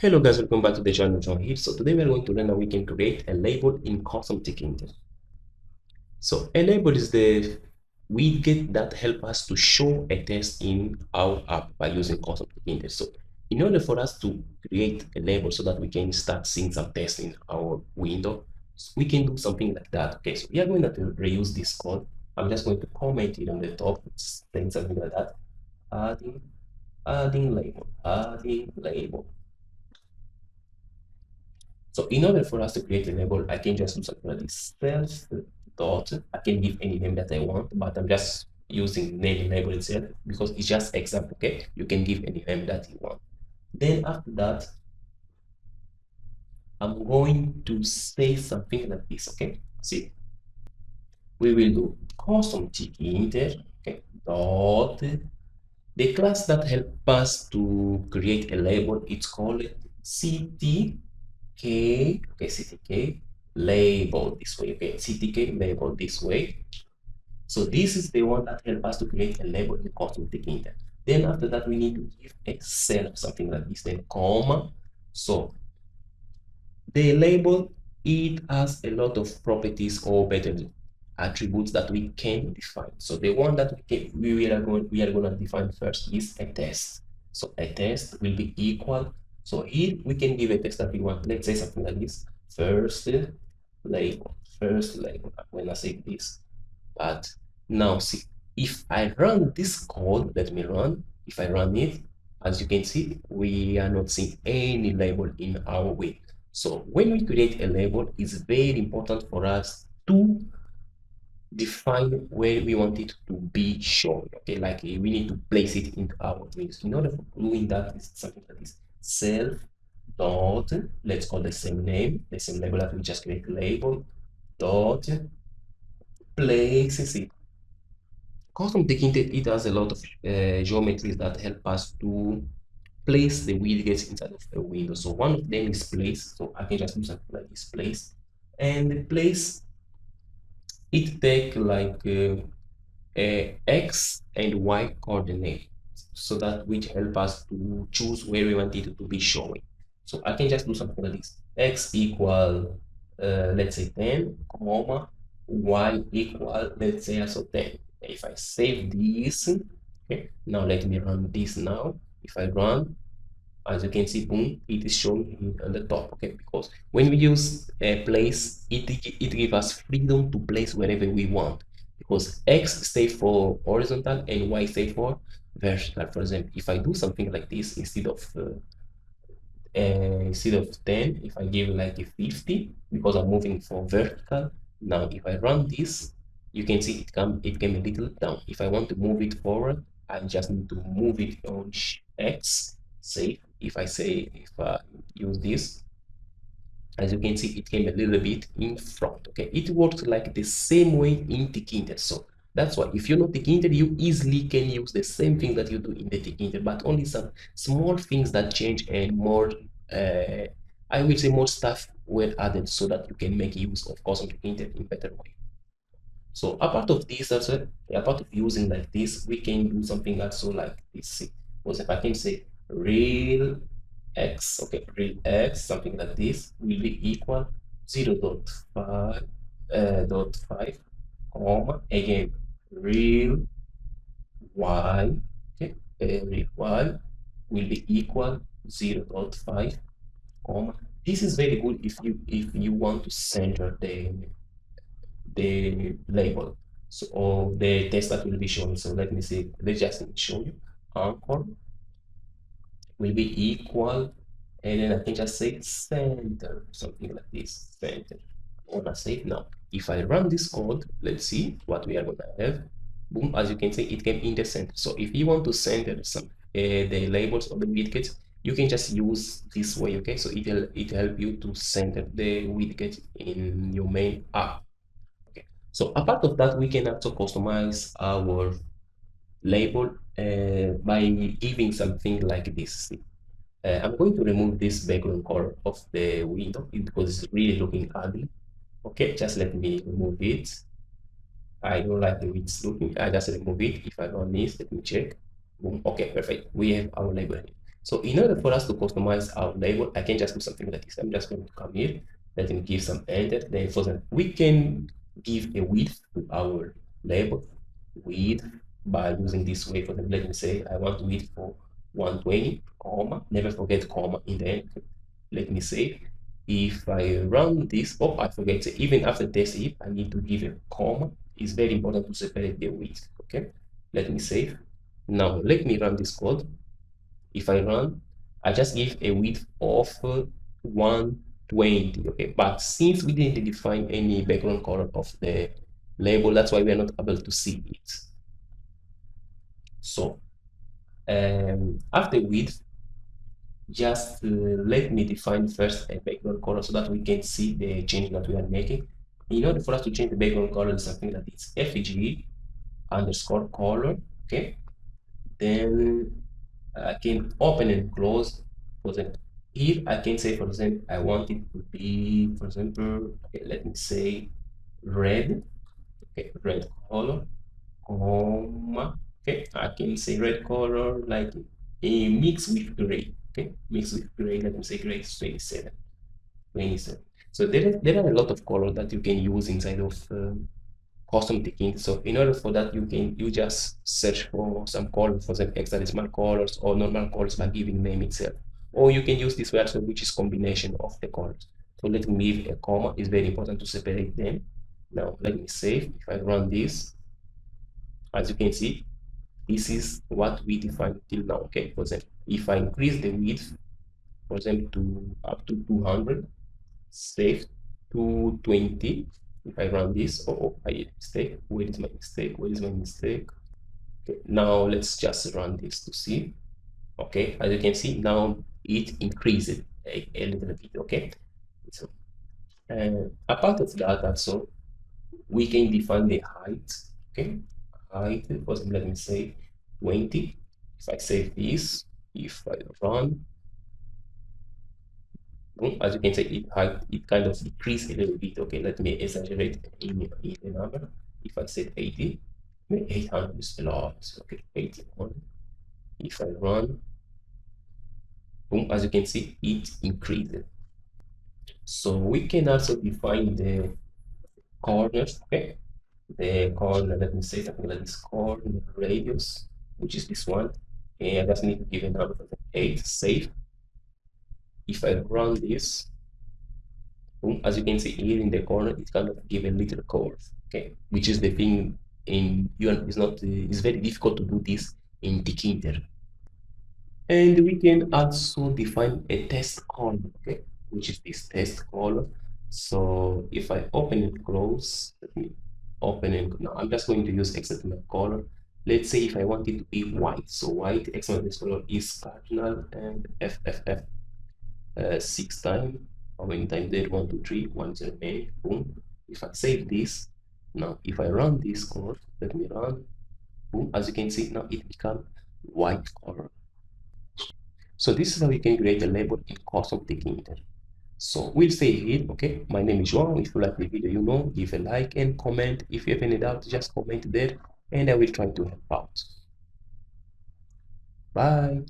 Hello guys, welcome back to the channel. John here. So today we are going to learn how we can create a label in CustomTkinter. So a label is the widget that help us to show a test in our app by using CustomTkinter. So in order for us to create a label so that we can start seeing some tests in our window, we can do something like that. Okay, so we are going to reuse this code. I'm just going to comment it on the top, saying something like that. Adding label. So in order for us to create a label, I can just do something like this. Self dot, I can give any name that I want, but I'm just using name label itself because it's just example, okay? You can give any name that you want. Then after that, I'm going to say something like this, okay? See, we will do CustomTkinter, okay, dot, the class that help us to create a label, it's called CT okay, CTK label this way, okay, CTK label this way. So this is the one that helps us to create a label in CustomTkinter. Then after that, we need to give a cell, something like this, then comma. So the label, it has a lot of properties or better attributes that we can define. So the one that we are going to define first is a test. So a test will be equal. So here we can give a test that we want. Let's say something like this. First label. When I say this, but now see, if I run this code, let me run. If I run it, as you can see, we are not seeing any label in our way. So when we create a label, it's very important for us to define where we want it to be shown. Okay, like we need to place it into our windows. In order for doing that, is something like this: self dot, let's call the same name, the same label that we just create label dot place it. CustomTkinter, it has a lot of geometries that help us to place the widgets inside of a window. So one of them is place. So I can just do something like this place, and the place, it take like a x and y coordinate, so that which help us to choose where we want it to be showing. So I can just do something like this: x equal let's say 10, comma, y equal, let's say also 10. If I save this, okay, now let me run this now. If I run, as you can see, boom, it is shown on the top, okay? Because when we use a place, it gives us freedom to place wherever we want, because x stay for horizontal and y stay for vertical. For example, if I do something like this, instead of 10, if I give like a 50, because I'm moving for vertical. Now if I run this, you can see it came a little down. If I want to move it forward, I just need to move it on x. Say if I use this, as you can see, it came a little bit in front. Okay, it works like the same way in Tkinter. So that's why if you know Tkinter, you easily can use the same thing that you do in the Tkinter, but only some small things that change, and more I will say more stuff were added so that you can make use of custom Tkinter in better way. So apart of this, also apart of using like this, we can do something also like this. Because if I can say real x, okay, real x, something like this, will be equal 0 dot 5, comma, again, real y, okay, real y will be equal 0 0.5, comma. This is very good if you want to center the label, so, or the text that will be shown. So let me see, let's just show you. Anchor will be equal, and then I can just say center, something like this, center. I wanna save now. If I run this code, let's see what we are gonna have. Boom, as you can see, it came in the center. So if you want to center some the labels or the widgets, you can just use this way, okay? So it help you to center the widget in your main app. Okay. So apart of that, we can also customize our label by giving something like this. I'm going to remove this background color of the window because it's really looking ugly. Okay, just let me remove it. I don't like the way it's looking. I just remove it. If I run this, let me check. Boom. Okay, perfect. We have our label. So in order for us to customize our label, I can just do something like this. I'm just going to come here, let me give some enter. Then for example, we can give a width to our label, width by using this way. For example, let me say I want width for 120, comma, never forget comma in the end. Let me say if I run this, oh, I forget, even after test if I need to give a comma. It's very important to separate the width. Okay, let me save. Now let me run this code. If I run, I just give a width of 120. Okay, but since we didn't define any background color of the label, that's why we are not able to see it. So after width, just let me define first a background color so that we can see the change that we are making. In order for us to change the background color, is something that is FG underscore color. Okay, then I can open and close. For example, here I can say, for example, I want it to be, for example, okay, let me say red. Okay, red color, comma. Okay, I can say red color like a mix with gray. Okay, mix with gray. Let me say gray 27. 27. So there are a lot of colors that you can use inside of CustomTkinter. So in order for that, you just search for some colors, for example, hexadecimal colors or normal colors by giving name itself. Or you can use this website, which is combination of the colors. So let me leave a comma. It's very important to separate them. Now let me save. If I run this, as you can see, this is what we defined till now. Okay, for example, if I increase the width, for example, to up to 200, save to 20. If I run this, oh, I made a mistake. Where is my mistake? Where is my mistake? Okay, now let's just run this to see. Okay, as you can see, now it increased a little bit. Okay, so apart of that, also we can define the height. Okay, height. For example, let me say 20. If I save this, if I run, as you can see, it kind of decreased a little bit. Okay, let me exaggerate in the number. If I said 80, 800 is a lot. Okay, 81. If I run, boom, as you can see, it increased. So we can also define the corners. Okay, the corner, let me say something like this, corner radius, which is this one. And I just need to give a number of 8, save. If I run this, as you can see here in the corner, it kind of give a little curve, okay, which is the thing in it's not it's very difficult to do this in Tkinter. And we can also define a test column, okay, which is this test column. So if I open and close, let me open and now I'm just going to use XML color. Let's say if I want it to be white, so white XML color is cardinal and FFF 6 times. How many times there? 1, 2, 3, 1 is remaining. Boom. If I save this, now if I run this code, let me run. Boom. As you can see, now it becomes white color. So this is how you can create a label in CustomTkinter. So we'll say here, okay, my name is João. If you like the video, give a like and comment. If you have any doubt, just comment there and I will try to help out. Bye.